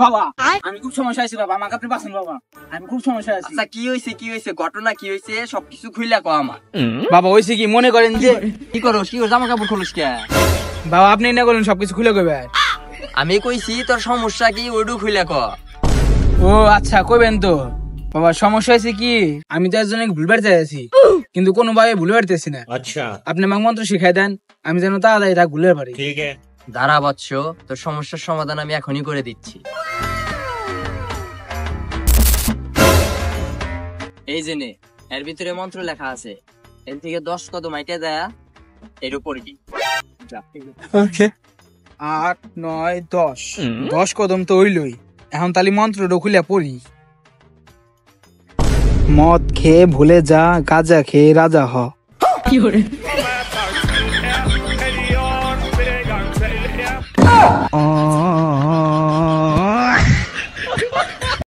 বাবা আমি খুব সমস্যা আছি বাবা, আমাকে আপনি বাঁচান বাবা, আমি খুব সমস্যা আছি। আচ্ছা কি হয়েছে ঘটনা কি হয়েছে সবকিছু খুইলা কও আমার। বাবা হয়েছে কি মনে করেন যে কি করো জামা কাপড় খুলিস কে? বাবা আপনি না করলেন সবকিছু খুলে কইবে। আমি কইছি তোর সমস্যা কি ওইটু খুইলা ক। ও আচ্ছা কইবেন তো। বাবা সমস্যা হয়েছে কি, আমি তো একজনে ভুল বাড়তে আছি কিন্তু কোনো ভাবে ভুল বাড়তেছি না। अच्छा আপনি আমাকে মন্ত্র শিখাই দেন, আমি যেন তাড়াতাড়ি তা ভুলের পারি। ठीक है। দাঁড়া বৎস, তোর সমস্যার সমাধান আমি এখনই করে দিচ্ছি। এই যে নে, এর ভিতরে মন্ত্র লেখা আছে, এর থেকে 10 কদম আইটা দেয়া এর উপরে কি। ওকে 8 9 10 10 কদম তো হইলই, এখন তালি মন্ত্রটা খুলে পড়ি। মদ খেয়ে ভুলে যা, গাঁজা খেয়ে রাজা হ।